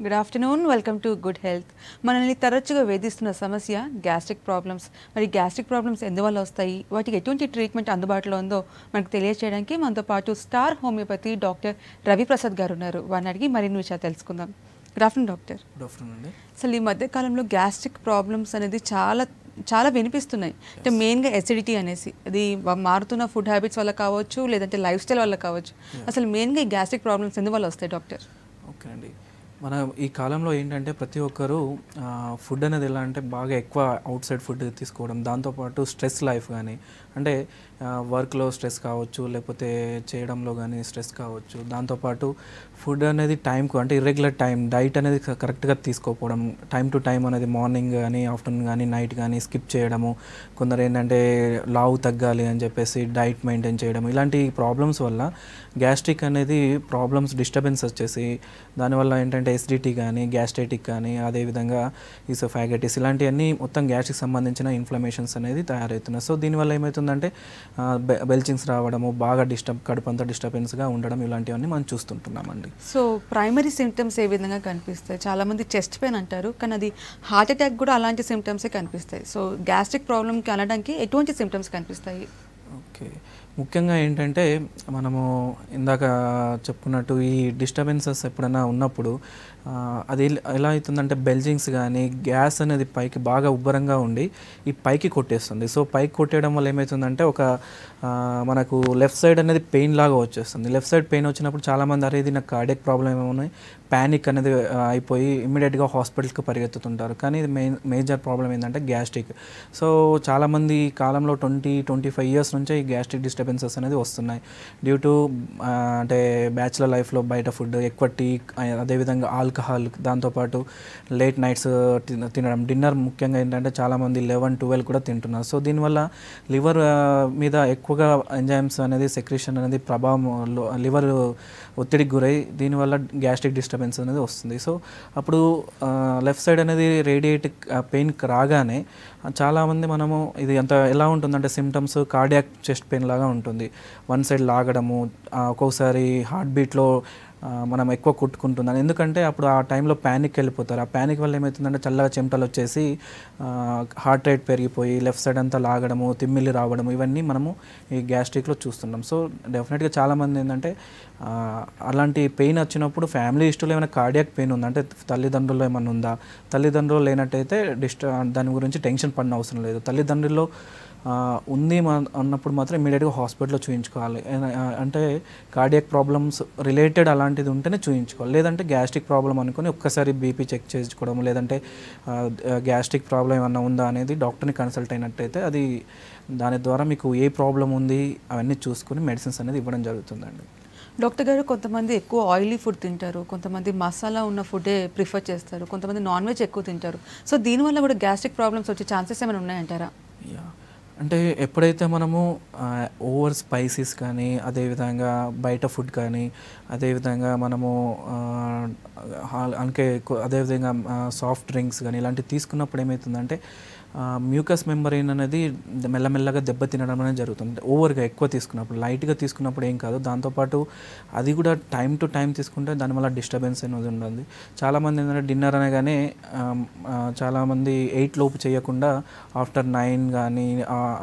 Good afternoon. Welcome to good health. మనల్ని తరచుగా వేధిస్తున్న సమస్య గ్యాస్ట్రిక్ ప్రాబ్లమ్స్. మరి గ్యాస్ట్రిక్ ప్రాబ్లమ్స్ ఎందువల్ల వస్తాయి, వాటికి ఎటువంటి ట్రీట్మెంట్ అందుబాటులో ఉందో మనకు తెలియజేయడానికి మనతో పాటు స్టార్ హోమియోపతి డాక్టర్ రవిప్రసాద్ గారు ఉన్నారు. వారిని అడిగి మరిన్ని విషయాలు తెలుసుకుందాం. Good afternoon doctor. Good afternoon అండి. అసలు ఈ మధ్య కాలంలో గ్యాస్ట్రిక్ ప్రాబ్లమ్స్ అనేది చాలా వినిపిస్తున్నాయి. అంటే మెయిన్గా ఎసిడిటీ అనేసి, అది మారుతున్న ఫుడ్ హ్యాబిట్స్ వల్ల కావచ్చు, లేదంటే లైఫ్ స్టైల్ వల్ల కావచ్చు. అసలు మెయిన్గా ఈ గ్యాస్ట్రిక్ ప్రాబ్లమ్స్ ఎందువల్ల వస్తాయి డాక్టర్? ఓకే అండి. మన ఈ కాలంలో ఏంటంటే ప్రతి ఒక్కరు ఫుడ్ అనేది ఎలా అంటే బాగా ఎక్కువ అవుట్ సైడ్ ఫుడ్ తీసుకోవడం, దాంతోపాటు స్ట్రెస్ లైఫ్ కానీ, అంటే వర్క్లో స్ట్రెస్ కావచ్చు, లేకపోతే చేయడంలో కానీ స్ట్రెస్ కావచ్చు, దాంతోపాటు ఫుడ్ అనేది టైంకు అంటే ఇర్రెగ్యులర్ టైం డైట్ అనేది కరెక్ట్గా తీసుకోకపోవడం, టైం టు టైం అనేది మార్నింగ్ కానీ ఆఫ్టర్నూన్ కానీ నైట్ కానీ స్కిప్ చేయడము, కొందరు ఏంటంటే లావు తగ్గాలి అని చెప్పేసి డైట్ మెయింటైన్ చేయడం, ఇలాంటి ప్రాబ్లమ్స్ వల్ల గ్యాస్ట్రిక్ అనేది ప్రాబ్లమ్స్ డిస్టర్బెన్స్ వచ్చేసి దానివల్ల ఏంటంటే ఎసిడిటీ కానీ గ్యాస్ట్రైటిక్ కానీ అదేవిధంగా ఈసోఫాగైటిస్ ఇలాంటివన్నీ మొత్తం గ్యాస్ట్రిక్ సంబంధించిన ఇన్ఫ్లమేషన్స్ అనేది తయారవుతున్నాయి. సో దీనివల్ల ఏమవుతుందంటే బెల్చింగ్స్ రావడము, బాగా కడుపంతా డిస్టర్బెన్స్గా ఉండడం, ఇలాంటివన్నీ మనం చూస్తుంటున్నామండి. సో ప్రైమరీ సిమ్టమ్స్ ఏ విధంగా కనిపిస్తాయి? చాలామంది చెస్ట్ పెయిన్ అంటారు, కానీ అది హార్ట్ అటాక్ కూడా అలాంటి సిమ్టమ్సే కనిపిస్తాయి. సో గ్యాస్ట్రిక్ ప్రాబ్లమ్కి అనడానికి ఎటువంటి సిమ్టమ్స్ కనిపిస్తాయి? ఓకే, ముఖ్యంగా ఏంటంటే మనము ఇందాక చెప్పుకున్నట్టు ఈ డిస్టర్బెన్సెస్ ఎప్పుడైనా ఉన్నప్పుడు అది ఎలా అవుతుందంటే బెల్జింగ్స్ కానీ గ్యాస్ అనేది పైకి బాగా ఉబ్బరంగా ఉండి ఈ పైకి కొట్టేస్తుంది. సో పైకి కొట్టేయడం వల్ల ఏమవుతుందంటే మనకు లెఫ్ట్ సైడ్ అనేది పెయిన్ లాగా వచ్చేస్తుంది. లెఫ్ట్ సైడ్ పెయిన్ వచ్చినప్పుడు చాలామంది అనేది నాకు కార్డియక్ ప్రాబ్లం ఏమన్నాయి, ప్యానిక్ అనేది అయిపోయి ఇమ్మీడియట్గా హాస్పిటల్కి పరిగెత్తుతుంటారు. కానీ ఇది మేజర్ ప్రాబ్లం ఏంటంటే గ్యాస్ట్రిక్. సో చాలామంది ఈ కాలంలో 20-25 ఇయర్స్ నుంచే ఈ గ్యాస్ట్రిక్ డిస్టర్బెన్సెస్ అనేది వస్తున్నాయి. డ్యూ టు అంటే బ్యాచులర్ లైఫ్లో బయట ఫుడ్ ఎక్కువ, టీ, అదేవిధంగా ఆల్కహాల్, దాంతోపాటు లేట్ నైట్స్ తినడం, డిన్నర్ ముఖ్యంగా ఏంటంటే చాలామంది 11-12 కూడా తింటున్నారు. సో దీనివల్ల లివర్ మీద ఎక్కువగా ఎంజైమ్స్ అనేది సెక్రేషన్ అనేది ప్రభావం, లివర్ ఒత్తిడికి గురై దీనివల్ల గ్యాస్ట్రిక్ డిస్టర్బెన్స్ అనేది వస్తుంది. సో అప్పుడు లెఫ్ట్ సైడ్ అనేది రేడియేట్ పెయిన్ రాగానే చాలామంది మనము ఇది అంత ఎలా ఉంటుందంటే సిమ్టమ్స్ కార్డియాక్ చెస్ట్ పెయిన్ లాగా ఉంటుంది. వన్ సైడ్ లాగడము, ఒక్కొక్కసారి హార్ట్ బీట్లో మనం ఎక్కువ కొట్టుకుంటున్నాం. ఎందుకంటే అప్పుడు ఆ టైంలో ప్యానిక్ వెళ్ళిపోతారు. ఆ ప్యానిక్ వల్ల ఏమవుతుందంటే చల్లగా చెమటలు వచ్చేసి హార్ట్ రేట్ పెరిగిపోయి లెఫ్ట్ సైడ్ అంతా లాగడము, తిమ్మిలి రావడము, ఇవన్నీ మనము ఈ గ్యాస్ట్రిక్లో చూస్తున్నాం. సో డెఫినెట్గా చాలామంది ఏంటంటే అలాంటి పెయిన్ వచ్చినప్పుడు ఫ్యామిలీ హిస్టరీలో ఏమైనా కార్డియాక్ పెయిన్ ఉందా అంటే తల్లిదండ్రుల్లో ఏమైనా ఉందా, తల్లిదండ్రులు లేనట్టయితే దాని గురించి టెన్షన్ పడిన అవసరం లేదు. తల్లిదండ్రుల్లో ఉంది అన్నప్పుడు మాత్రం ఇమీడియట్గా హాస్పిటల్లో చూయించుకోవాలి. అంటే కార్డియాక్ ప్రాబ్లమ్స్ రిలేటెడ్ అలాంటిది ఉంటేనే చూయించుకోవాలి. లేదంటే గ్యాస్ట్రిక్ ప్రాబ్లం అనుకుని ఒక్కసారి బీపీ చెక్ చేసుకోవడం, లేదంటే గ్యాస్ట్రిక్ ప్రాబ్లం ఏమన్నా ఉందా అనేది డాక్టర్ని కన్సల్ట్ అయినట్టయితే అది దాని ద్వారా మీకు ఏ ప్రాబ్లం ఉంది అవన్నీ చూసుకుని మెడిసిన్స్ అనేది ఇవ్వడం జరుగుతుందండి. డాక్టర్ గారు, కొంతమంది ఎక్కువ ఆయిలీ ఫుడ్ తింటారు, కొంతమంది మసాలా ఉన్న ఫుడే ప్రిఫర్ చేస్తారు, కొంతమంది నాన్ వెజ్ ఎక్కువ తింటారు. సో దీనివల్ల కూడా గ్యాస్ట్రిక్ ప్రాబ్లమ్స్ వచ్చే ఛాన్సెస్ ఏమైనా ఉన్నాయంటారా? అంటే ఎప్పుడైతే మనము ఓవర్ స్పైసెస్ కానీ, అదేవిధంగా బయట ఫుడ్ కానీ, అదేవిధంగా మనము అదేవిధంగా సాఫ్ట్ డ్రింక్స్ కానీ ఇలాంటివి తీసుకున్నప్పుడు ఏమవుతుందంటే మ్యూకస్ మెంబ్రెయిన్ అనేది మెల్లమెల్లగా దెబ్బతినడం అనేది జరుగుతుంది. ఓవర్గా ఎక్కువ తీసుకున్నప్పుడు, లైట్గా తీసుకున్నప్పుడు ఏం కాదు, దాంతోపాటు అది కూడా టైం టు టైం తీసుకుంటే దానివల్ల డిస్టర్బెన్స్ అనేది ఉంటుంది. చాలామంది ఏంటంటే డిన్నర్ అనగానే చాలామంది 8 లోపు చేయకుండా ఆఫ్టర్ 9 కానీ,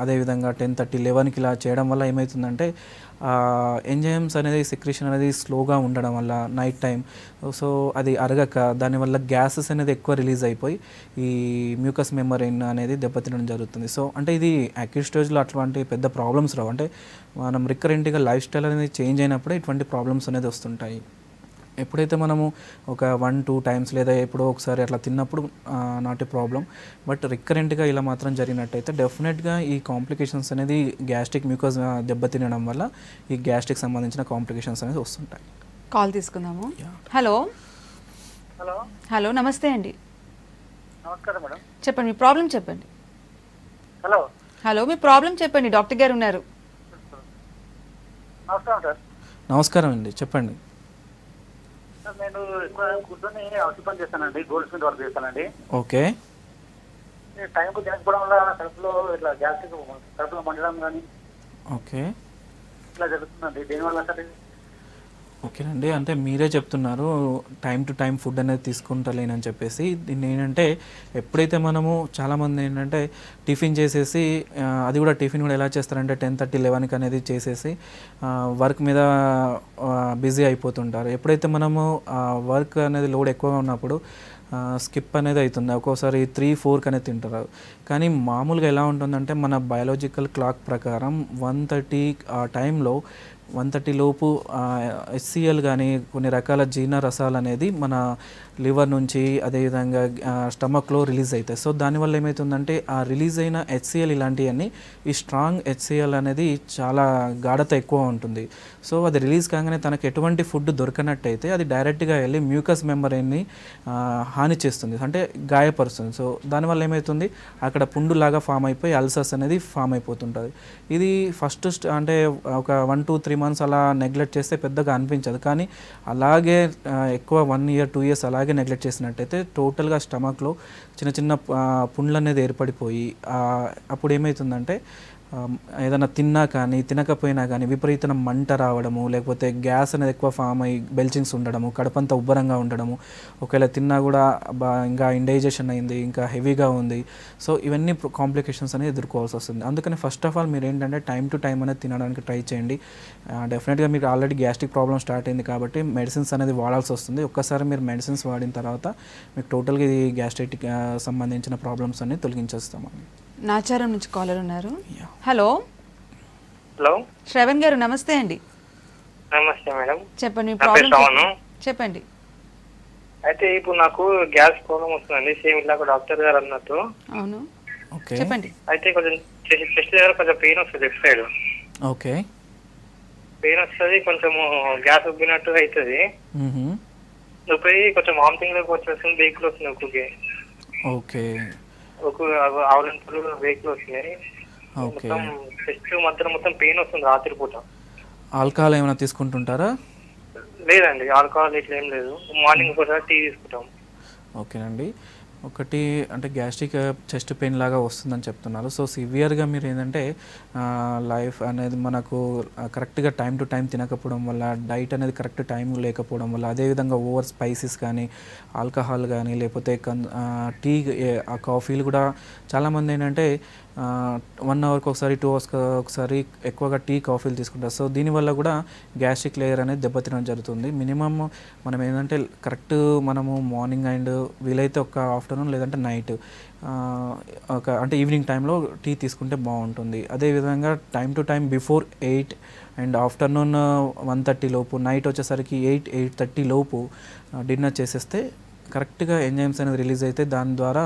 అదేవిధంగా 10:30, 11కి ఇలా చేయడం వల్ల ఏమవుతుందంటే ఎంజైమ్స్ అనేది సెక్రేషన్ అనేది స్లోగా ఉండడం వల్ల నైట్ టైం, సో అది అరగక దానివల్ల గ్యాసెస్ అనేది ఎక్కువ రిలీజ్ అయిపోయి ఈ మ్యూకస్ మెంబ్రెయిన్ అనేది దెబ్బతినడం జరుగుతుంది. సో అంటే ఇది అక్యూట్ స్టేజ్లో అట్లాంటి పెద్ద ప్రాబ్లమ్స్ రావు. అంటే మనం రికరెంట్గా లైఫ్ స్టైల్ అనేది చేంజ్ అయినప్పుడే ఇటువంటి ప్రాబ్లమ్స్ అనేది వస్తుంటాయి. ఎప్పుడైతే మనము ఒక 1-2 టైమ్స్ లేదా ఎప్పుడో ఒకసారి అట్లా తిన్నప్పుడు నాట్ ఏ ప్రాబ్లం, బట్ రికరెంట్గా ఇలా మాత్రం జరిగినట్టయితే డెఫినెట్గా ఈ కాంప్లికేషన్స్ అనేది గ్యాస్ట్రిక్ మ్యూకస్ దెబ్బతినడం వల్ల ఈ గ్యాస్ట్రిక్ సంబంధించిన కాంప్లికేషన్స్ అనేది వస్తుంటాయి. కాల్ తీసుకుందాము. హలో హలో హలో నమస్తే అండి. నమస్కారం మేడం. చెప్పండి, మీ ప్రాబ్లం చెప్పండి. హలో హలో మీ ప్రాబ్లం చెప్పండి, డాక్టర్ గారు ఉన్నారు. నమస్కారం సార్. నమస్కారం అండి, చెప్పండి. సార్ నేను ఎక్కువ కూర్చొని ఔషధ పని చేస్తానండి, గోల్డ్ స్మిత్ వర్క్ చేస్తానండి. ఓకే. టైంకు తినకపోవడం వల్ల కడుపులో ఇట్లా గ్యాస్ట్రిక్, కడుపులో మండడం కానీ ఓకే ఇట్లా జరుగుతుందండి. దేనివల్ల సార్? ఓకేనండి. అంటే మీరే చెప్తున్నారు టైం టు టైం ఫుడ్ అనేది తీసుకుంటలేనని చెప్పేసి. దీన్ని ఏంటంటే ఎప్పుడైతే మనము చాలామంది ఏంటంటే టిఫిన్ చేసేసి అది కూడా టిఫిన్ కూడా ఎలా చేస్తారంటే 10:30, 11కి అనేది చేసేసి వర్క్ మీద బిజీ అయిపోతుంటారు. ఎప్పుడైతే మనము వర్క్ అనేది లోడ్ ఎక్కువగా ఉన్నప్పుడు స్కిప్ అనేది అవుతుంది. ఒక్కోసారి 3-4కి అనేది తింటారు. కానీ మామూలుగా ఎలా ఉంటుందంటే మన బయాలజికల్ క్లాక్ ప్రకారం 1:30 ఆ టైంలో 1:30 లోపు HCl కానీ కొన్ని రకాల జీర్ణ రసాలు అనేది మన లివర్ నుంచి అదేవిధంగా స్టమక్లో రిలీజ్ అవుతాయి. సో దానివల్ల ఏమవుతుందంటే ఆ రిలీజ్ అయిన HCl ఇలాంటివన్నీ ఈ స్ట్రాంగ్ HCl అనేది చాలా గాఢత ఎక్కువ ఉంటుంది. సో అది రిలీజ్ కాగానే తనకు ఎటువంటి ఫుడ్ దొరకనట్టయితే అది డైరెక్ట్గా వెళ్ళి మ్యూకస్ మెంబ్రెయిన్ని హాని చేస్తుంది, అంటే గాయపరుస్తుంది. సో దానివల్ల ఏమవుతుంది అక్కడ పుండులాగా ఫామ్ అయిపోయి అల్సర్స్ అనేది ఫామ్ అయిపోతుంటుంది. ఇది ఫస్ట్ అంటే ఒక 1-2-3 months అలా నెగ్లెక్ట్ చేస్తే పెద్దగా అనిపించదు. కానీ అలాగే ఎక్కువ 1 year 2 years అలాగే నెగ్లెక్ట్ చేసినట్టయితే టోటల్గా స్టమక్లో చిన్న చిన్న పుండ్లు అనేది ఏర్పడిపోయి అప్పుడు ఏమవుతుందంటే ఏదైనా తిన్నా కానీ తినకపోయినా కానీ విపరీతమైన మంట రావడము, లేకపోతే గ్యాస్ అనేది ఎక్కువ ఫామ్ అయ్యి బెల్చింగ్స్ ఉండడము, కడుపంతా ఉబ్బరంగా ఉండడము, ఒకవేళ తిన్నా కూడా ఇంకా ఇండైజెషన్ అయింది, ఇంకా హెవీగా ఉంది. సో ఇవన్నీ కాంప్లికేషన్స్ అనేది ఎదుర్కోవాల్సి వస్తుంది. అందుకని ఫస్ట్ ఆఫ్ ఆల్ మీరు ఏంటంటే టైం టు టైం అనేది తినడానికి ట్రై చేయండి. డెఫినెట్గా మీకు ఆల్రెడీ గ్యాస్ట్రిక్ ప్రాబ్లమ్ స్టార్ట్ అయింది కాబట్టి మెడిసిన్స్ అనేది వాడాల్సి వస్తుంది. ఒక్కసారి మీరు మెడిసిన్స్ వాడిన తర్వాత మీకు టోటల్గా ఇది గ్యాస్ట్రైటిక్ సంబంధించిన ప్రాబ్లమ్స్ అన్ని తొలగించేస్తామండి. నాచారం నుంచి కాలర్ ఉన్నారు. హలో హలో శ్రవణ్ గారు, నమస్తే అండి. నమస్తే మేడం. చెప్పండి మీ ప్రాబ్లం చెప్పండి. అయితే ఇప్పుడు నాకు గ్యాస్ ప్రాబ్లం వస్తుందండి, సేమ్ ఇలా డాక్టర్ గారు అన్నట్టు. అవును, ఓకే చెప్పండి. అయితే కొంచెం చెస్ట్ దగ్గర కొంచెం పెయిన్ వస్తుంది, లెఫ్ట్ సైడ్ ఓకే పెయిన్ వస్తుంది, కొంచెము గ్యాస్ ఉబ్బినట్టు అవుతుంది, ఉబ్బి కొంచెం వామిటింగ్ లోకి వచ్చేస్తుంది, వెహికల్ వస్తుంది ఒక్కొక్క ఓకే ఆవులంటూ వెహికల్ వస్తున్నాయి. మొత్తం చెస్ట్ మధ్యలో మొత్తం పెయిన్ వస్తుంది రాత్రి పూట. ఆల్కహాల్ ఏమైనా తీసుకుంటుంటారా? లేదండి, ఆల్కహాల్ ఇట్లా ఏం లేదు. మార్నింగ్ ఒకసారి టీ తీసుకుంటాం. ఓకేనండి. ఒకటి అంటే గ్యాస్ట్రిక్ చెస్ట్ పెయిన్ లాగా వస్తుందని చెప్తున్నారు. సో సివియర్గా మీరు ఏంటంటే లైఫ్ అనేది మనకు కరెక్ట్గా టైం టు టైం తినకపోవడం వల్ల, డైట్ అనేది కరెక్ట్ టైం లేకపోవడం వల్ల, అదేవిధంగా ఓవర్ స్పైసెస్ కానీ ఆల్కహాల్ కానీ లేకపోతే టీ కాఫీలు కూడా చాలామంది ఏంటంటే 1 hourకి ఒకసారి 2 hours ఒకసారి ఎక్కువగా టీ కాఫీలు తీసుకుంటారు. సో దీనివల్ల కూడా గ్యాస్ట్రిక్ లేయర్ అనేది దెబ్బతినడం జరుగుతుంది. మినిమమ్ మనం ఏంటంటే కరెక్ట్ మనము మార్నింగ్ అండ్ వీలైతే ఒక ఆఫ్టర్నూన్ లేదంటే నైట్ ఒక అంటే ఈవినింగ్ టైంలో టీ తీసుకుంటే బాగుంటుంది. అదేవిధంగా time to time before 8 and afternoon 1:30 లోపు, నైట్ వచ్చేసరికి 8-8:30 లోపు డిన్నర్ చేసేస్తే కరెక్ట్గా ఎంజైమ్స్ అనేది రిలీజ్ అయితే దాని ద్వారా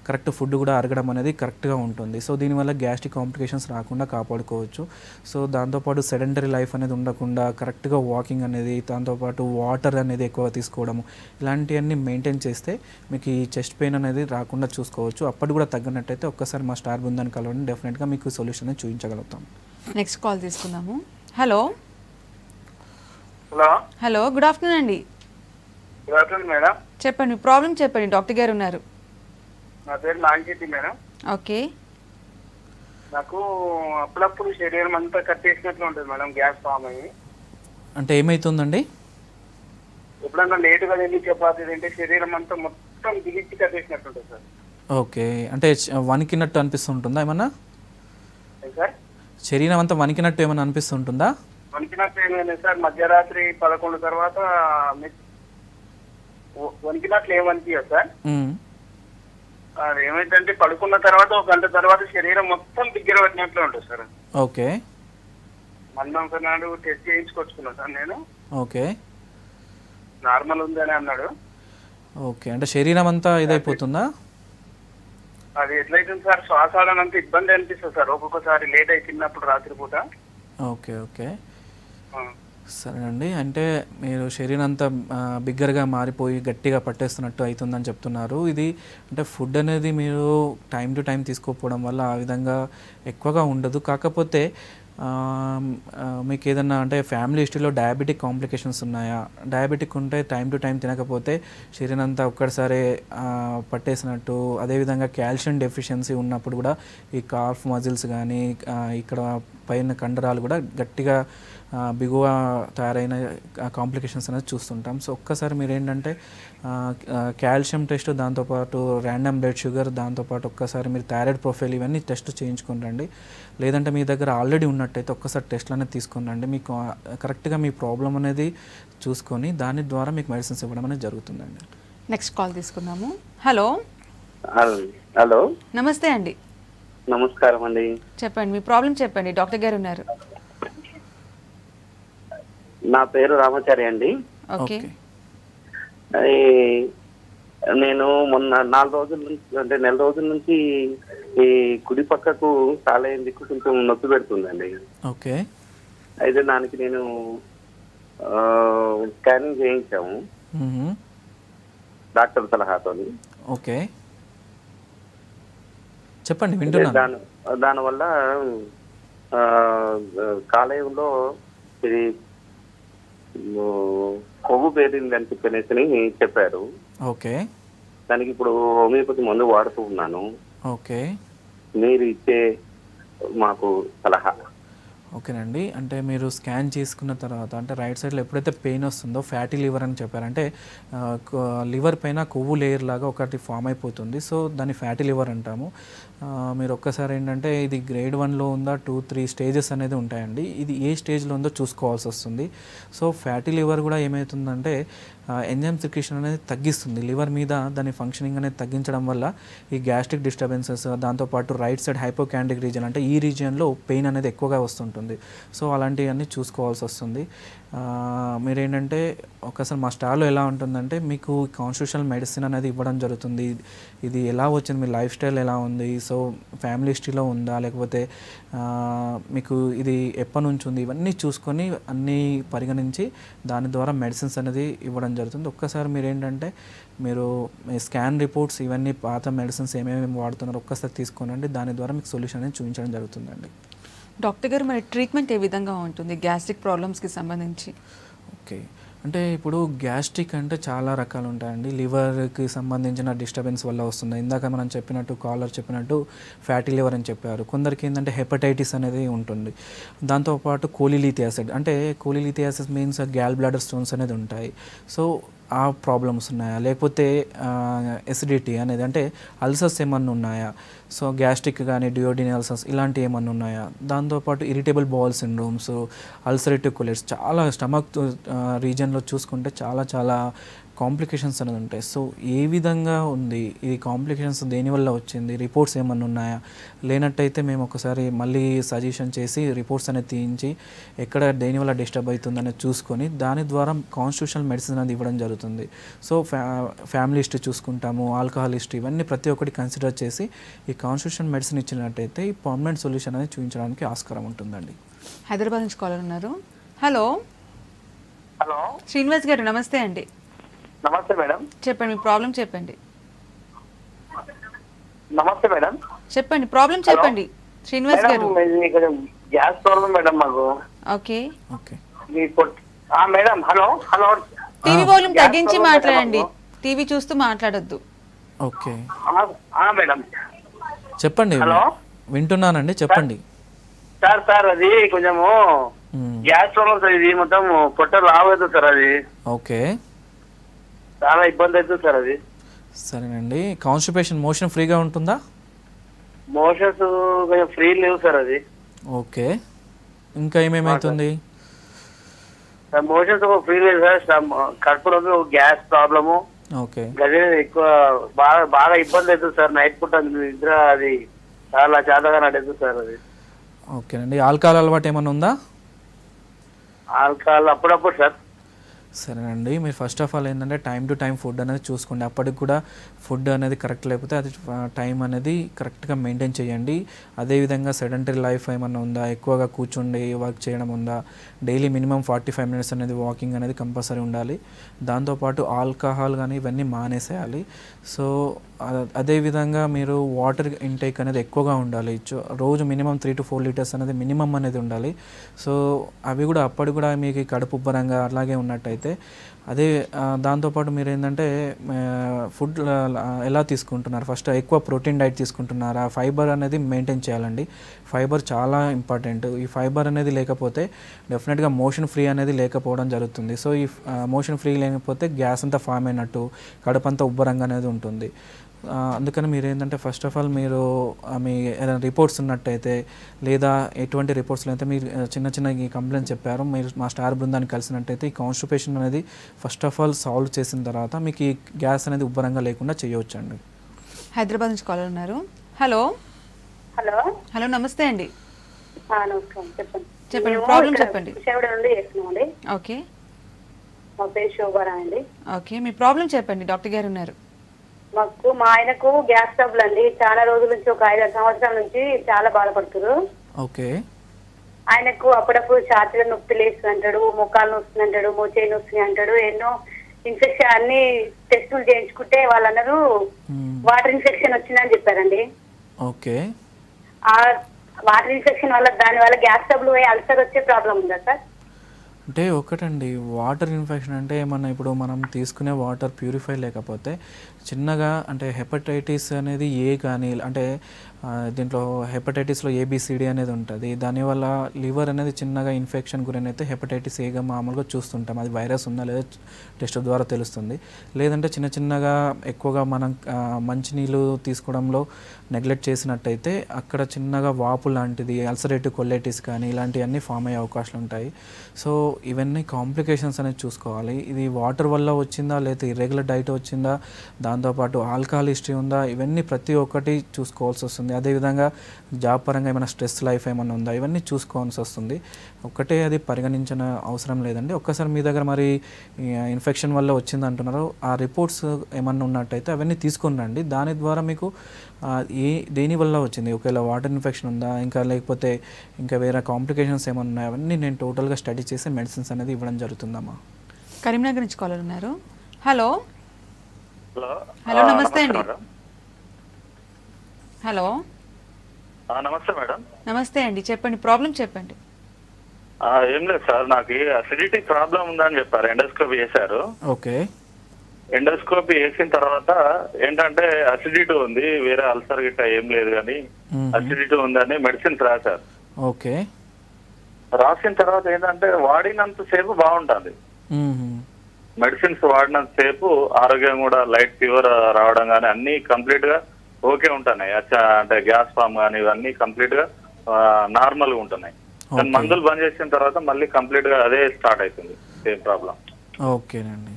కరెక్ట్ ఫుడ్ కూడా అరగడం అనేది కరెక్ట్గా ఉంటుంది. సో దీనివల్ల గ్యాస్ట్రిక్ కాంప్లికేషన్స్ రాకుండా కాపాడుకోవచ్చు. సో దాంతోపాటు సెడెంటరీ లైఫ్ అనేది ఉండకుండా కరెక్ట్గా వాకింగ్ అనేది, దాంతోపాటు వాటర్ అనేది ఎక్కువ తీసుకోవడము, ఇలాంటివన్నీ మెయింటైన్ చేస్తే మీకు ఈ చెస్ట్ పెయిన్ అనేది రాకుండా చూసుకోవచ్చు. అప్పటి కూడా తగ్గినట్టయితే ఒక్కసారి మా స్టార్ బృందాన్ని కలవండి, డెఫినెట్గా మీకు సొల్యూషన్ అనేది చూపించగలుగుతాం. నెక్స్ట్ కాల్ తీసుకుందాము. Hello hello hello good afternoon అండి. Good afternoon madam. చెప్పండి మీ ప్రాబ్లం చెప్పండి, డాక్టర్ గారు ఉన్నారు. నా పేరు నాగేటి మేడం. ఓకే, నాకు అప్పుడప్పుడు శరీరం అంతా కట్టేసినట్లు ఉంటుంది మేడం, గ్యాస్ ఫామ్ అయ్యి. అంటే ఏమవుతుందండి? ఎప్పుడన్నా లేటుగా తిండి చపాతీ తింటే శరీరం అంతా మొత్తం దిగిచ్చి కట్టేసినట్టు ఉంటుంది సార్. ఓకే, అంటే వణికినట్టు అనిపిస్తుంటుందా ఏమన్నా? సార్ శరీరం అంతా వణికినట్టు ఏమన్నా అనిపిస్తుంటుందా? వణికినట్టు ఏమైంది సార్, మధ్యరాత్రి 11 తర్వాత వణికినట్లు ఏమనిపించదు సార్. అది ఏమైందంటే పడుకున్న తర్వాత 1 గంట తర్వాత శరీరం మొత్తం దగ్గర పెట్టినట్లు ఉంటుంది సార్. ఓకే, మొన్న ఒకనాడు టెస్ట్ చేయించుకొచ్చుకున్నా సార్ నేను. ఓకే, నార్మల్ ఉంది అని అన్నాడు. ఓకే, అంటే శరీరం అంతా ఇదైపోతుందా? అది ఎట్లయితుంది సార్, శ్వాస ఆడనంత ఇబ్బంది అనిపిస్తుంది సార్ ఒక్కొక్కసారి లేట్ అయి తిన్నప్పుడు రాత్రిపూట. ఓకే ఓకే సరేనండి. అంటే మీరు శరీరం అంతా బిగ్గరగా మారిపోయి గట్టిగా పట్టేస్తున్నట్టు అవుతుందని చెప్తున్నారు. ఇది అంటే ఫుడ్ అనేది మీరు టైం టు టైం తీసుకోకపోవడం వల్ల ఆ విధంగా ఎక్కువగా ఉండదు. కాకపోతే మీకు ఏదన్నా అంటే ఫ్యామిలీ హిస్టరీలో డయాబెటిక్ కాంప్లికేషన్స్ ఉన్నాయా? డయాబెటిక్ ఉంటే టైం టు టైం తినకపోతే శరీరం అంతా ఒక్కసారి పట్టేసినట్టు, అదేవిధంగా కాల్షియం డెఫిషియన్సీ ఉన్నప్పుడు కూడా ఈ కాఫ్ మజిల్స్ కానీ ఇక్కడ పైన కండరాలు కూడా గట్టిగా బిగువ తయారైన కాంప్లికేషన్స్ అనేది చూస్తుంటాం. సో ఒక్కసారి మీరు ఏంటంటే కాల్షియం టెస్ట్, దాంతోపాటు ర్యాండమ్ బ్లడ్ షుగర్, దాంతోపాటు ఒక్కసారి మీరు థైరాయిడ్ ప్రొఫైల్ ఇవన్నీ టెస్ట్ చేయించుకుని రండి. లేదంటే మీ దగ్గర ఆల్రెడీ ఉన్నట్టయితే ఒక్కసారి టెస్ట్లు అనేది తీసుకుని రండి. మీకు కరెక్ట్గా మీ ప్రాబ్లం అనేది చూసుకొని దాని ద్వారా మీకు మెడిసిన్స్ ఇవ్వడం అనేది జరుగుతుందండి. నెక్స్ట్ కాల్ తీసుకుందాము. హలో హలో, నమస్తే అండి. నమస్కారం అండి. చెప్పండి, మీ ప్రాబ్లం చెప్పండి, డాక్టర్ గారు ఉన్నారు. నా పేరు రామాచారి అండి. ఓకే. నేను మొన్న 4 రోజుల నుంచి అంటే నెల రోజుల నుంచి ఈ కుడి పక్కకు కాలేయం దిక్కు కొంచెం నొప్పి పెడుతుందండి. ఓకే. అయితే దానికి నేను స్కానింగ్ చేయించాము డాక్టర్ సలహాతో. ఓకే, చెప్పండి వింటున్నాను. దానివల్ల కాలేయంలో ఇది కొవ్వు పేరింది అని చెప్పనేసి చెప్పారు. ఓకే. దానికి ఇప్పుడు హోమియోపతి మందు వాడుతూ ఉన్నాను. ఓకే. మీరు ఇచ్చే మాకు సలహా. ఓకేనండి, అంటే మీరు స్కాన్ చేసుకున్న తర్వాత అంటే రైట్ సైడ్లో ఎప్పుడైతే పెయిన్ వస్తుందో ఫ్యాటీ లివర్ అని చెప్పారంటే లివర్ పైన కొవ్వు లేయర్ లాగా ఒకటి ఫామ్ అయిపోతుంది. సో దాన్ని ఫ్యాటీ లివర్ అంటాము. మీరు ఒక్కసారి ఏంటంటే ఇది గ్రేడ్ 1లో ఉందా, 2-3 స్టేజెస్ అనేది ఉంటాయండి. ఇది ఏ స్టేజ్లో ఉందో చూసుకోవాల్సి వస్తుంది. సో ఫ్యాటీ లివర్ కూడా ఏమవుతుందంటే ఎంజైమ్ సెక్రీషన్ అనేది తగ్గిస్తుంది లివర్ మీద. దాని ఫంక్షనింగ్ అనేది తగ్గించడం వల్ల ఈ గ్యాస్ట్రిక్ డిస్టర్బెన్సెస్, దాంతోపాటు రైట్ సైడ్ హైపోకాండ్రిక్ రీజియన్ అంటే ఈ రీజియన్లో పెయిన్ అనేది ఎక్కువగా వస్తుంటుంది. సో అలాంటివన్నీ చూసుకోవాల్సి వస్తుంది. మీరేంటంటే ఒకసారి మా స్టాల్లో ఎలా ఉంటుందంటే మీకు కాన్స్టిట్యూషనల్ మెడిసిన్ అనేది ఇవ్వడం జరుగుతుంది. ఇది ఎలా వచ్చింది, మీ లైఫ్ స్టైల్ ఎలా ఉంది, సో ఫ్యామిలీ హిస్టరీలో ఉందా, లేకపోతే మీకు ఇది ఎప్పటి నుంచి ఉంది, ఇవన్నీ చూసుకొని అన్నీ పరిగణించి దాని ద్వారా మెడిసిన్స్ అనేది ఇవ్వడం జరుగుతుంది. ఒక్కసారి మీరేంటంటే మీరు మీ స్కాన్ రిపోర్ట్స్ ఇవన్నీ పాత మెడిసిన్స్ ఏమేమి వాడుతున్నారో ఒక్కసారి తీసుకోనండి. దాని ద్వారా మీకు సొల్యూషన్ అనేది చూపించడం జరుగుతుందండి. డాక్టర్ గారు, మరి ట్రీట్మెంట్ ఏ విధంగా ఉంటుంది గ్యాస్ట్రిక్ ప్రాబ్లమ్స్కి సంబంధించి? ఓకే, అంటే ఇప్పుడు గ్యాస్ట్రిక్ అంటే చాలా రకాలు ఉంటాయండి. లివర్కి సంబంధించిన డిస్టర్బెన్స్ వల్ల వస్తుంది. ఇందాక మనం చెప్పినట్టు కాలర్ చెప్పినట్టు ఫ్యాటీ లివర్ అని చెప్పారు. కొందరికి ఏంటంటే హెపటైటిస్ అనేది ఉంటుంది. దాంతోపాటు కోలిలిథియాసిడ్ అంటే cholelithiasis means gall bladder stones అనేది ఉంటాయి. సో ఆ ప్రాబ్లమ్స్ ఉన్నాయా, లేకపోతే ఎసిడిటీ అనేది అంటే అల్సర్స్ ఏమన్నా ఉన్నాయా, సో గ్యాస్ట్రిక్ కానీ డియోడినల్ అల్సర్స్ ఇలాంటివి ఏమన్నా ఉన్నాయా, దాంతోపాటు irritable bowl syndromes, ulcerative colitis, చాలా స్టమక్ రీజియన్లో చూసుకుంటే చాలా కాంప్లికేషన్స్ అనేది ఉంటాయి. సో ఏ విధంగా ఉంది ఈ కాంప్లికేషన్స్, దేనివల్ల వచ్చింది, రిపోర్ట్స్ ఏమన్నా ఉన్నాయా, లేనట్టయితే మేము ఒకసారి మళ్ళీ సజెషన్ చేసి రిపోర్ట్స్ అనేది తీయించి ఎక్కడ దేనివల్ల డిస్టర్బ్ అవుతుంది అనేది చూసుకొని దాని ద్వారా కాన్స్టిట్యూషనల్ మెడిసిన్ అనేది ఇవ్వడం జరుగుతుంది. సో ఫ్యామిలీ హిస్టరీ చూసుకుంటాము, ఆల్కహాల్ హిస్టరీ, ఇవన్నీ ప్రతి ఒక్కటి కన్సిడర్ చేసి ఈ కాన్స్టిట్యూషన్ మెడిసిన్ ఇచ్చినట్టయితే ఈ పర్మనెంట్ సొల్యూషన్ అనేది చూపించడానికి ఆస్కారం ఉంటుందండి. హైదరాబాద్ నుంచి కాలర్ ఉన్నారు. హలో హలో, శ్రీనివాస్ గారు, నమస్తే అండి. నమస్తే మేడం. చెప్పండి, మీ ప్రాబ్లం చెప్పండి. నమస్తే మేడం. చెప్పండి, ప్రాబ్లం చెప్పండి శ్రీనివాస్ గారు. ఇక్కడ గ్యాస్ ప్రాబ్లం మేడం మాకు. Okay. Okay madam. Hello hello, TV volume తగ్గించి మాట్లాడండి, టీవీ చూస్తూ మాట్లాడొద్దు. ఓకే మేడం చెప్పండి. హలో, వింటున్నానండి, చెప్పండి. సార్ అది కొంచెము గ్యాస్ ప్రాబ్లం సార్. ఇది మొత్తం పొట్ట లావు అవుతుంది సార్. అది ఓకే, చాలా ఇబ్బంది అవుతుంది సార్. అది సరేనండి. కాన్స్టిపేషన్, మోషన్ ఫ్రీగా ఉంటుందా? మోషన్స్ కొంచెం ఫ్రీ లేవు సార్. అది ఓకే, ఇంకా ఏమేమవుతుంది? మోషన్స్ ఫ్రీ లేదు సార్. కడుపులో గ్యాస్ ప్రాబ్లము. ఓకే, గదే ఎక్కువ బాగా ఇబ్బంది అవుతుంది సార్. నైట్ పూట నిద్ర అది చాలా చేతగా నడుస్తుంది సార్. అది ఓకేనండి. ఆల్కహాల్ అలవాటు ఏమైనా ఉందా? ఆల్కహాల్ అప్పుడప్పుడు సార్. సరేనండి, మీరు ఫస్ట్ ఆఫ్ ఆల్ ఏంటంటే టైం టు టైం ఫుడ్ అనేది చూసుకోండి. అప్పటికి కూడా ఫుడ్ అనేది కరెక్ట్ లేకపోతే అది టైం అనేది కరెక్ట్గా మెయింటైన్ చేయండి. అదేవిధంగా సెడెంటరీ లైఫ్ ఏమన్నా ఉందా, ఎక్కువగా కూర్చుండి వర్క్ చేయడం ఉందా, డైలీ మినిమం 45 మినిట్స్ అనేది వాకింగ్ అనేది కంపల్సరీ ఉండాలి. దాంతోపాటు ఆల్కహాల్ కానీ ఇవన్నీ మానేసేయాలి. సో అదేవిధంగా మీరు వాటర్ ఇంటేక్ అనేది ఎక్కువగా ఉండాలి. రోజు మినిమం 3 to 4 లీటర్స్ అనేది మినిమం అనేది ఉండాలి. సో అవి కూడా అప్పటి కూడా మీకు కడుపు ఉబ్బరంగా అలాగే ఉన్నట్టయితే అదే దాంతోపాటు మీరు ఏంటంటే ఫుడ్ ఎలా తీసుకుంటున్నారు, ఫస్ట్ ఎక్కువ ప్రోటీన్ డైట్ తీసుకుంటున్నారా, ఫైబర్ అనేది మెయింటైన్ చేయాలండి. ఫైబర్ చాలా ఇంపార్టెంట్. ఈ ఫైబర్ అనేది లేకపోతే డెఫినెట్గా మోషన్ ఫ్రీ అనేది లేకపోవడం జరుగుతుంది. సో ఈ మోషన్ ఫ్రీ లేకపోతే గ్యాస్ అంతా ఫామ్ అయినట్టు, కడుపు అంతా ఉబ్బరంగా అనేది ఉంటుంది. అందుకని మీరు ఏంటంటే ఫస్ట్ ఆఫ్ ఆల్ మీరు మీ ఏదైనా రిపోర్ట్స్ ఉన్నట్టయితే లేదా ఎటువంటి రిపోర్ట్స్లో అయితే మీరు చిన్న చిన్న ఈ కంప్లైంట్ చెప్పారు, మీరు మా స్టార్ బృందాన్ని కలిసినట్టయితే ఈ కాన్స్టిపేషన్ అనేది ఫస్ట్ ఆఫ్ ఆల్ సాల్వ్ చేసిన తర్వాత మీకు ఈ గ్యాస్ అనేది ఉబ్బరంగా లేకుండా చేయవచ్చండి. హైదరాబాద్ నుంచి కాలర్ ఉన్నారు. హలో హలో హలో నమస్తే అండి. నమస్కారం, చెప్పండి. చెప్పండి, ప్రాబ్లం చెప్పండి. విశాఖపట్నం నుండి చేస్తున్నామండి. ఓకే మా పేరు శోభారా అండి. ఓకే, మీ ప్రాబ్లం చెప్పండి, డాక్టర్ గారు ఉన్నారు. మా ఆయనకు గ్యాస్ ట్రబుల్ అండి. చాలా రోజుల నుంచి, ఒక 5-6 సంవత్సరాల నుంచి చాలా బాధపడుతున్నారు. ఓకే. ఆయనకు అప్పుడప్పుడు ఛాతీలో నొప్పి లేస్తుంది అంటాడు, మొక్కాలు నొస్తుంది అంటాడు, మోచేయి నొస్తుంది అంటాడు. ఎన్నో ఇన్ఫెక్షన్ అన్ని టెస్టులు చేయించుకుంటే వాళ్ళు అన్నారు వాటర్ ఇన్ఫెక్షన్ వచ్చిందని చెప్పారండి. ఓకే. ఆ వాటర్ ఇన్ఫెక్షన్ వల్ల దాని వల్ల గ్యాస్ ట్రబుల్ పోయి అల్సర్ వచ్చే ప్రాబ్లం ఉందా సార్? అంటే ఒకటండి, వాటర్ ఇన్ఫెక్షన్ అంటే ఇప్పుడు మనం తీసుకునే వాటర్ ప్యూరిఫై లేకపోతే చిన్నగా అంటే హెపటైటిస్ అనేది ఏ కానీ అంటే దీంట్లో హెపటైటిస్లో ఏబిసిడి అనేది ఉంటుంది. దానివల్ల లివర్ అనేది చిన్నగా ఇన్ఫెక్షన్ గురైనైతే హెపటైటిస్ ఏగా మామూలుగా చూస్తుంటాం. అది వైరస్ ఉందా లేదా టెస్ట్ ద్వారా తెలుస్తుంది. లేదంటే చిన్న చిన్నగా ఎక్కువగా మనం మంచినీళ్ళు తీసుకోవడంలో నెగ్లెక్ట్ చేసినట్టయితే అక్కడ చిన్నగా వాపు లాంటిది, అల్సరేటివ్ కొలైటిస్ కానీ ఇలాంటివన్నీ ఫామ్ అయ్యే అవకాశాలు ఉంటాయి. సో ఇవన్నీ కాంప్లికేషన్స్ అనేది చూసుకోవాలి. ఇది వాటర్ వల్ల వచ్చిందా లేదా ఇర్రెగ్యులర్ డైట్ వచ్చిందా, దాంతోపాటు ఆల్కహాల్ హిస్టరీ ఉందా, ఇవన్నీ ప్రతి ఒక్కటి చూసుకోవాల్సి వస్తుంది. అదేవిధంగా జాబ్ పరంగా ఏమైనా స్ట్రెస్ లైఫ్ ఏమైనా ఉందా, ఇవన్నీ చూసుకోవాల్సి వస్తుంది. ఒక్కటే అది పరిగణించిన అవసరం లేదండి. ఒక్కసారి మీ దగ్గర మరి ఇన్ఫెక్షన్ వల్ల వచ్చింది అంటున్నారు, ఆ రిపోర్ట్స్ ఏమన్నా ఉన్నట్టయితే అవన్నీ తీసుకొని రండి. దాని ద్వారా మీకు దేనివల్ల వచ్చింది, ఒకవేళ వాటర్ ఇన్ఫెక్షన్ ఉందా, ఇంకా లేకపోతే ఇంకా వేరే కాంప్లికేషన్స్ ఏమైనా ఉన్నాయా, అవన్నీ నేను టోటల్గా స్టడీ చేసి మెడిసిన్స్ అనేది ఇవ్వడం జరుగుతుందమ్మా. కరీంనగర్ నుంచి కాలర్ ఉన్నారు. హలో హలో హలో నమస్తే అండి. హలో నమస్తే మేడం. నమస్తే అండి, చెప్పండి, ప్రాబ్లం చెప్పండి. ఏం లేదు సార్, నాకు అసిడిటీ ప్రాబ్లం ఉందని చెప్పారు, ఎండోస్కోపీ చేశారు. ఓకే. ఎండోస్కోపీ చేసిన తర్వాత ఏంటంటే అసిడిటీ ఉంది, వేరే అల్సర్ గిట్ట ఏం లేదు కానీ అసిడిటీ ఉందని మెడిసిన్స్ రాశారు. ఓకే. రాసిన తర్వాత ఏంటంటే వాడినంత సేపు బాగుంటుంది, మెడిసిన్స్ వాడినంత సేపు ఆరోగ్యం కూడా లైట్ ఫీవర్ రావడం కానీ అన్ని కంప్లీట్ గా ఓకే ఉంటున్నాయి. అంటే గ్యాస్ ఫామ్ కానీ ఇవన్నీ కంప్లీట్ గా నార్మల్ గా ఉంటున్నాయి. కానీ మందులు బంద్ చేసిన తర్వాత మళ్ళీ కంప్లీట్ గా అదే స్టార్ట్ అవుతుంది, సేమ్ ప్రాబ్లం. ఓకేనండి,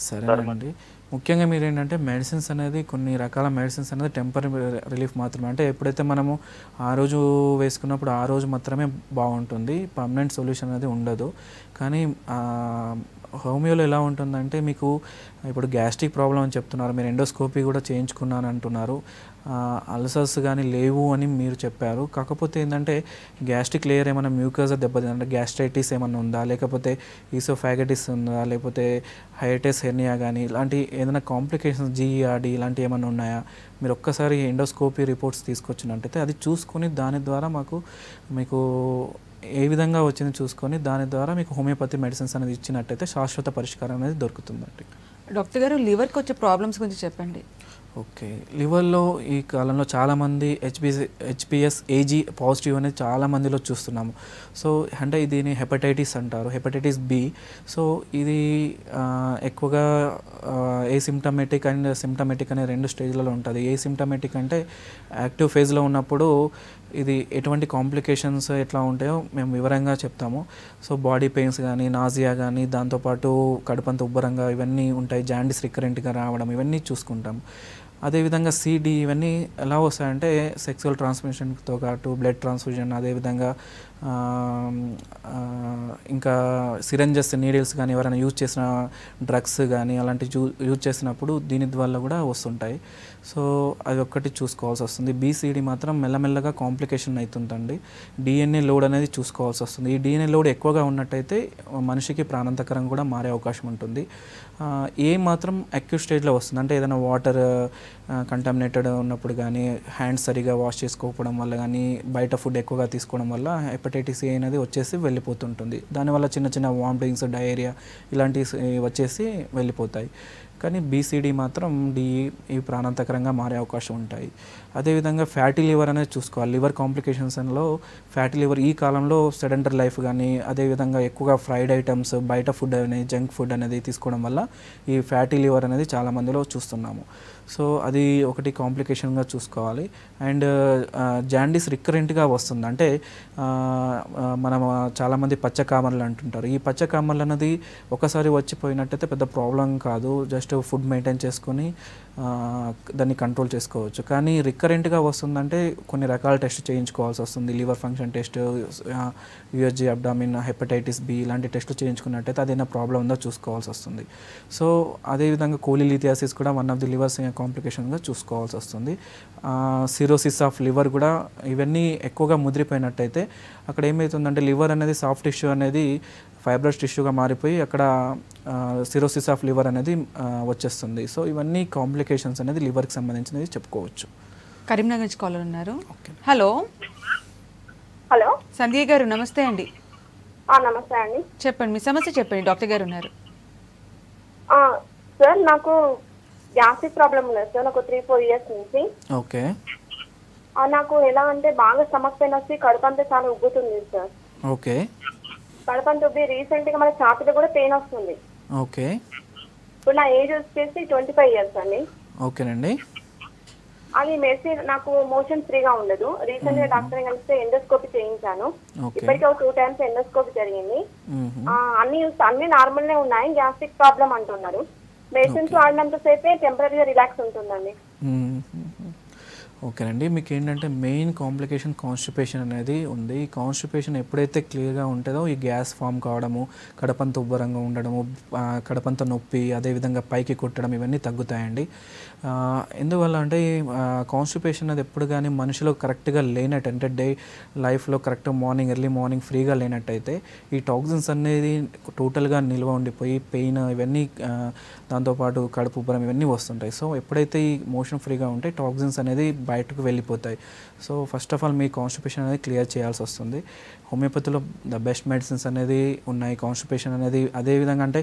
సరేనండి. ముఖ్యంగా మీరు ఏంటంటే మెడిసిన్స్ అనేది కొన్ని రకాల మెడిసిన్స్ అనేది టెంపరీ రిలీఫ్ మాత్రమే. అంటే ఎప్పుడైతే మనము ఆ రోజు వేసుకున్నప్పుడు ఆ రోజు మాత్రమే బాగుంటుంది, పర్మనెంట్ సొల్యూషన్ అనేది ఉండదు. కానీ హోమియోలో ఎలా ఉంటుందంటే మీకు ఇప్పుడు గ్యాస్ట్రిక్ ప్రాబ్లం అని చెప్తున్నారు, మీరు ఎండోస్కోపీ కూడా చేయించుకున్నాను అంటున్నారు, అల్సర్స్ కానీ లేవు అని మీరు చెప్పారు. కాకపోతే ఏంటంటే గ్యాస్ట్రిక్ లేయర్ ఏమైనా మ్యూకస్ దెబ్బతింది అంటే గ్యాస్ట్రైటిస్ ఏమైనా ఉందా, లేకపోతే ఈసోఫాగటిస్ ఉందా, లేకపోతే హైటిస్ హెర్నియా కానీ ఇలాంటి ఏదైనా కాంప్లికేషన్స్ జీఈఆర్డీ ఇలాంటివి ఏమైనా ఉన్నాయా, మీరు ఒక్కసారి ఎండోస్కోపీ రిపోర్ట్స్ తీసుకొచ్చినట్టయితే అది చూసుకొని దాని ద్వారా మీకు ఏ విధంగా వచ్చింది చూసుకొని దాని ద్వారా మీకు హోమియోపతి మెడిసిన్స్ అనేది ఇచ్చినట్టయితే శాశ్వత పరిష్కారం అనేది దొరుకుతుందండి. డాక్టర్ గారు, లివర్కి వచ్చే ప్రాబ్లమ్స్ గురించి చెప్పండి. ఓకే. లివర్లో ఈ కాలంలో చాలామంది హెచ్పిఎస్ ఏజీ పాజిటివ్ అనేది చాలా మందిలో చూస్తున్నాము. సో అంటే దీన్ని హెపటైటిస్ అంటారు, హెపటైటిస్ బి. సో ఇది ఎక్కువగా ఏసిమ్టమేటిక్ అండ్ సిమ్టమేటిక్ అనే 2 స్టేజ్లలో ఉంటుంది. ఏసిమ్టమేటిక్ అంటే యాక్టివ్ ఫేజ్లో ఉన్నప్పుడు ఇది ఎటువంటి కాంప్లికేషన్స్ ఎట్లా ఉంటాయో మేము వివరంగా చెప్తాము. సో బాడీ పెయిన్స్ కానీ, నాజియా కానీ, దాంతోపాటు కడుపంత ఉబ్బరంగా ఇవన్నీ ఉంటాయి, జాండీస్ రికరెంట్గా రావడం ఇవన్నీ చూసుకుంటాం. అదేవిధంగా సిడి ఇవన్నీ ఎలా వస్తాయంటే సెక్సువల్ ట్రాన్స్మిషన్తో పాటు బ్లడ్ ట్రాన్స్ఫ్యూజన్, అదేవిధంగా ఇంకా సిరంజెస్ నీడిల్స్ కానీ ఎవరైనా యూజ్ చేసిన డ్రగ్స్ కానీ అలాంటివి యూజ్ చేసినప్పుడు దీని వల్ల కూడా వస్తుంటాయి. సో అది ఒక్కటి చూసుకోవాల్సి వస్తుంది. బీసీడీ మాత్రం మెల్లమెల్లగా కాంప్లికేషన్ అవుతుందండి. డిఎన్ఏ లోడ్ అనేది చూసుకోవాల్సి వస్తుంది. ఈ డిఎన్ఏ లోడ్ ఎక్కువగా ఉన్నట్టయితే మనిషికి ప్రాణాంతకరం కూడా మారే అవకాశం ఉంటుంది. ఏ మాత్రం అక్యూట్ స్టేజ్లో వస్తుంది అంటే ఏదైనా వాటర్ కంటామినేటెడ్ ఉన్నప్పుడు కానీ, హ్యాండ్స్ సరిగా వాష్ చేసుకోకపోవడం వల్ల కానీ, బయట ఫుడ్ ఎక్కువగా తీసుకోవడం వల్ల హెపటైటిస్ ఏ అనేది వచ్చేసి వెళ్ళిపోతుంటుంది. దానివల్ల చిన్న చిన్న వామిటింగ్స్, డయేరియా ఇలాంటివి వచ్చేసి వెళ్ళిపోతాయి. కానీ బీసీడీ మాత్రం ఈ ప్రాణాంతకరంగా మారే అవకాశం ఉంటాయి. అదేవిధంగా ఫ్యాటీ లివర్ అనేది చూసుకోవాలి. లివర్ కాంప్లికేషన్స్లో ఫ్యాటీ లివర్ ఈ కాలంలో సెడెంటరీ లైఫ్ కానీ, అదేవిధంగా ఎక్కువగా ఫ్రైడ్ ఐటమ్స్, బయట ఫుడ్ అనేది, జంక్ ఫుడ్ అనేది తీసుకోవడం వల్ల ఈ ఫ్యాటీ లివర్ అనేది చాలామందిలో చూస్తున్నాము. సో అది ఒకటి కాంప్లికేషన్గా చూసుకోవాలి. అండ్ జాండీస్ రికరెంట్గా వస్తుంది. అంటే మనం చాలామంది పచ్చకామర్లు అంటుంటారు. ఈ పచ్చకామర్లు అనేది ఒకసారి వచ్చిపోయినట్టయితే పెద్ద ప్రాబ్లం కాదు, జస్ట్ ఫుడ్ మెయింటైన్ చేసుకొని దాన్ని కంట్రోల్ చేసుకోవచ్చు. కానీ రికరెంట్గా వస్తుందంటే కొన్ని రకాల టెస్ట్ చేయించుకోవాల్సి వస్తుంది. Liver function test, USG, abdomen, hepatitis B ఇలాంటి టెస్టులు చేయించుకున్నట్టయితే అదేనా ప్రాబ్లం ఉందో చూసుకోవాల్సి వస్తుంది. సో అదేవిధంగా కోలిలిథియాసిస్ కూడా వన్ ఆఫ్ ది లివర్ కాంప్లికేషన్గా చూసుకోవాల్సి వస్తుంది. సిరోసిస్ ఆఫ్ లివర్ కూడా, ఇవన్నీ ఎక్కువగా ముదిరిపోయినట్టయితే అక్కడ ఏమవుతుందంటే లివర్ అనేది సాఫ్ట్ టిష్యూ అనేది ఫైబ్రస్ టిష్యూగా మారిపోయి అక్కడ సిరోసిస్ ఆఫ్ లివర్ అనేది వచ్చేస్తుంది. సో ఇవన్నీ కాంప్లికేషన్స్ అనేది లివర్కి సంబంధించినది చెప్పుకోవచ్చు. కరీంనగర్ నుంచి కాలర్ ఉన్నారు. హలో హలో సంధ్య గారు, నమస్తే అండి. నమస్తే అండి. చెప్పండి, మీ సమస్య చెప్పండి. డాక్టర్ గారు ఉన్నారు. సార్ నాకు గ్యాస్ట్రిక్ ప్రాబ్లం ఉంది సార్, నాకు 3-4 ఇయర్స్ నుంచి. ఓకే. నాకు ఎలా అంటే బాగా స్టమక్ పెయిన్ వచ్చి కడుపంతా చాలా ఉబ్బుతుంది సార్. ఓకే. కడుపంతా ఉబ్బి రీసెంట్ గా మన ఛాతీలో కూడా పెయిన్ వస్తుంది. ఓకే. ఇప్పుడు నా ఏజ్ వచ్చేసి 25 ఇయర్స్ అండి. ఓకేనండి. అది మెడిసిన్ నాకు మోషన్ ఫ్రీగా ఉండదు. రీసెంట్ గా డాక్టర్ కలిస్తే ఎండోస్కోపీ చేయించాను. ఇప్పటికే ఒక 2 టైమ్స్ ఎండోస్కోపీ జరిగింది. అన్ని నార్మల్ నే ఉన్నాయి, గ్యాస్ట్రిక్ ప్రాబ్లం అంటున్నారు. మెడిసిన్స్ వాడినంత సేపే టెంపరీగా రిలాక్స్ ఉంటుందండి. ఓకేనండి. మీకు ఏంటంటే మెయిన్ కాంప్లికేషన్ కాన్స్టిపేషన్ అనేది ఉంది. ఈ కాన్స్టిపేషన్ ఎప్పుడైతే క్లియర్గా ఉంటుందో ఈ గ్యాస్ ఫామ్ కావడము, కడపంత ఉబ్బరంగా ఉండడము, కడపంత నొప్పి, అదేవిధంగా పైకి కొట్టడం ఇవన్నీ తగ్గుతాయండి. ఎందువల్ల అంటే కాన్స్టిపేషన్ అది ఎప్పుడు కానీ మనిషిలో కరెక్ట్గా లేనట్టు, అంటే డే లైఫ్లో కరెక్ట్ ఎర్లీ మార్నింగ్ ఫ్రీగా లేనట్టయితే ఈ టాక్సిన్స్ అనేది టోటల్గా నిల్వ ఉండిపోయి పెయిన్ ఇవన్నీ, దాంతోపాటు కడుపు ఉబ్బరం ఇవన్నీ వస్తుంటాయి. సో ఎప్పుడైతే ఈ మోషన్ ఫ్రీగా ఉంటే టాక్సిన్స్ అనేది బయటకు వెళ్ళిపోతాయి. So first of all me constipation అనేది క్లియర్ చేయాల్సి వస్తుంది. హోమియోపతిలో ద బెస్ట్ మెడిసిన్స్ అనేది ఉన్నాయి కాన్స్టిపేషన్ అనేది. అదేవిధంగా అంటే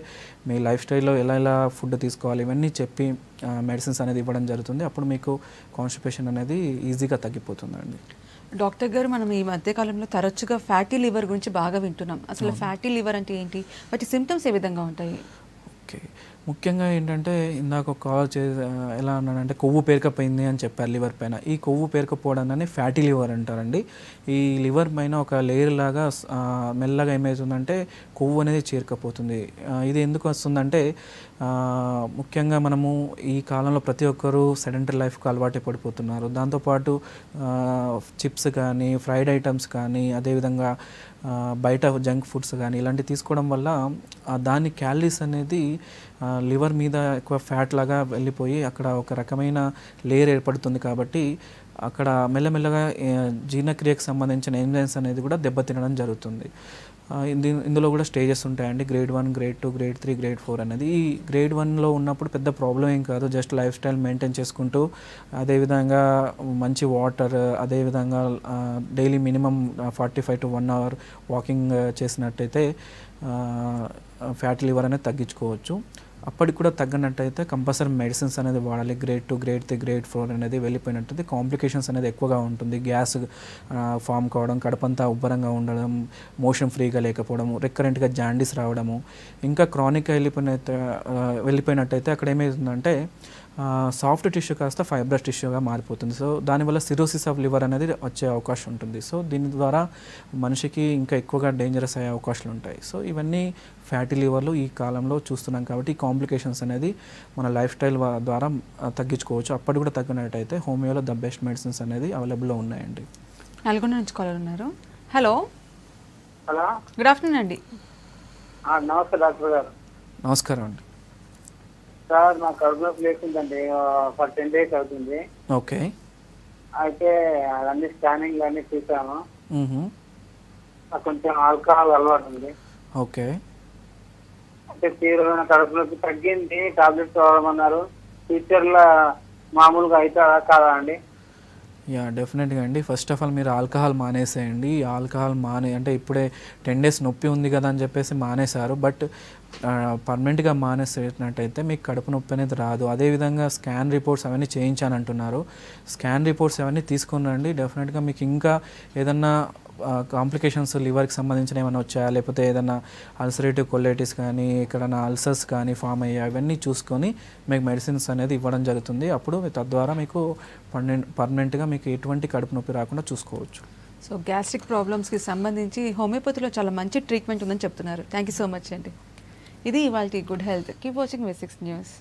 మీ లైఫ్ స్టైల్లో ఎలా ఫుడ్ తీసుకోవాలి ఇవన్నీ చెప్పి మెడిసిన్స్ అనేది ఇవ్వడం జరుగుతుంది. అప్పుడు మీకు కాన్స్టిపేషన్ అనేది ఈజీగా తగ్గిపోతుందండి. డాక్టర్ గారు, మనం ఈ మధ్యకాలంలో తరచుగా ఫ్యాటీ లివర్ గురించి బాగా వింటున్నాం. అసలు ఫ్యాటీ లివర్ అంటే ఏంటి, వాటి సిమ్టమ్స్ ఏ విధంగా ఉంటాయి? ఓకే. ముఖ్యంగా ఏంటంటే ఇందాక కాల్ ఎలా అన్నానంటే కొవ్వు పేరుకపోయింది అని చెప్పారు లివర్ పైన. ఈ కొవ్వు పేరుకపోవడాన్ని ఫ్యాటీ లివర్ అంటారండి. ఈ లివర్ పైన ఒక లేయర్ లాగా మెల్లగా ఏమవుతుందంటే కొవ్వు అనేది చేరుకపోతుంది. ఇది ఎందుకు వస్తుందంటే ముఖ్యంగా మనము ఈ కాలంలో ప్రతి ఒక్కరూ సెడెంటరీ లైఫ్కి అలవాటు పడిపోతున్నారు. దాంతోపాటు చిప్స్ కానీ, ఫ్రైడ్ ఐటమ్స్ కానీ, అదేవిధంగా బయట జంక్ ఫుడ్స్ కానీ ఇలాంటివి తీసుకోవడం వల్ల దాని క్యాలరీస్ అనేది లివర్ మీద ఎక్కువ ఫ్యాట్ లాగా వెళ్ళిపోయి అక్కడ ఒక రకమైన లేయర్ ఏర్పడుతుంది. కాబట్టి అక్కడ మెల్లమెల్లగా జీర్ణక్రియకు సంబంధించిన ఎంజైమ్స్ అనేది కూడా దెబ్బతినడం జరుగుతుంది. ఇందులో కూడా స్టేజెస్ ఉంటాయండి. గ్రేడ్ 1, గ్రేడ్ 2, గ్రేడ్ 3, గ్రేడ్ 4 అనేది. ఈ గ్రేడ్ 1లో ఉన్నప్పుడు పెద్ద ప్రాబ్లం ఏం కాదు, జస్ట్ లైఫ్ స్టైల్ మెయింటైన్ చేసుకుంటూ అదేవిధంగా మంచి వాటర్, అదేవిధంగా daily minimum 45 to 1 hour walking చేసినట్టయితే ఫ్యాటీ లివర్ అనేది తగ్గించుకోవచ్చు. అప్పటికి కూడా తగ్గనట్టయితే కంపల్సరీ మెడిసిన్స్ అనేది వాడాలి. గ్రేడ్ 2, గ్రేడ్ 3, గ్రేడ్ 4 అనేది వెళ్ళిపోయినట్టయితే కాంప్లికేషన్స్ అనేది ఎక్కువగా ఉంటుంది. గ్యాస్ ఫామ్ కావడం, కడపంతా ఉబ్బరంగా ఉండడం, మోషన్ ఫ్రీగా లేకపోవడం, రికరెంట్గా జాండీస్ రావడము, ఇంకా క్రానిక్గా వెళ్ళిపోయినట్టయితే అక్కడ ఏమవుతుందంటే సాఫ్ట్ టిష్యూ కాస్త ఫైబ్రస్ టిష్యూగా మారిపోతుంది. సో దానివల్ల సిరోసిస్ ఆఫ్ లివర్ అనేది వచ్చే అవకాశం ఉంటుంది. సో దీని ద్వారా మనిషికి ఇంకా ఎక్కువగా డేంజరస్ అయ్యే అవకాశాలు ఉంటాయి. సో ఇవన్నీ ఫ్యాటీ లివర్లు ఈ కాలంలో చూస్తున్నాం కాబట్టి కాంప్లికేషన్స్ అనేది మన లైఫ్ స్టైల్ ద్వారా తగ్గించుకోవచ్చు. అప్పటి కూడా తగ్గినట్టయితే హోమియోలో ద బెస్ట్ మెడిసిన్స్ అనేది అవైలబుల్లో ఉన్నాయండి. నల్గొండ నుంచి కాలర్ ఉన్నారు. హలో హలో, గుడ్ ఆఫ్టర్నూన్ అండి. నమస్తే డాక్టర్ గారు. నమస్కారం అండి. సార్ నా కడుపులో ప్లేస్ ఉందండి, ఫర్ 10 days అవుతుంది. ఓకే. అయితే అవన్నీ స్కానింగ్ అన్నీ చూసాము. కొంచెం ఆల్కహాల్ అలవాటు ఉంది. ఓకే. అంటే తీవ్రమైన కడుపులోకి తగ్గింది, టాబ్లెట్స్ వాడమన్నారు. ఫ్యూచర్ లో మామూలుగా అవుతుందా కాదా అండి? యా డెఫినెట్గా అండి. ఫస్ట్ ఆఫ్ ఆల్ మీరు ఆల్కహాల్ మానేసేయండి. ఆల్కహాల్ అంటే ఇప్పుడే 10 days నొప్పి ఉంది కదా అని చెప్పేసి మానేశారు, బట్ పర్మనెంట్గా మానేసేటట్టయితే మీకు కడుపు నొప్పి అనేది రాదు. అదేవిధంగా స్కాన్ రిపోర్ట్స్ అవన్నీ చేయించానంటున్నారు. స్కాన్ రిపోర్ట్స్ అవన్నీ తీసుకుని రండి. డెఫినెట్గా మీకు ఇంకా ఏదన్నా కాంప్లికేషన్స్ లివర్కి సంబంధించిన ఏమైనా వచ్చాయా, లేకపోతే ఏదైనా అల్సరేటివ్ కొలైటిస్ కానీ ఎక్కడైనా అల్సర్స్ కానీ ఫామ్ అయ్యాయి, అవన్నీ చూసుకొని మీకు మెడిసిన్స్ అనేది ఇవ్వడం జరుగుతుంది. అప్పుడు తద్వారా మీకు పర్మనెంట్గా మీకు ఎటువంటి కడుపు నొప్పి రాకుండా చూసుకోవచ్చు. సో గ్యాస్ట్రిక్ ప్రాబ్లమ్స్కి సంబంధించి హోమియోపతిలో చాలా మంచి ట్రీట్మెంట్ ఉందని చెప్తున్నారు. థ్యాంక్ యూ సో మచ్ అండి. ఇది ఇవాళ good health. Keep watching V6 news.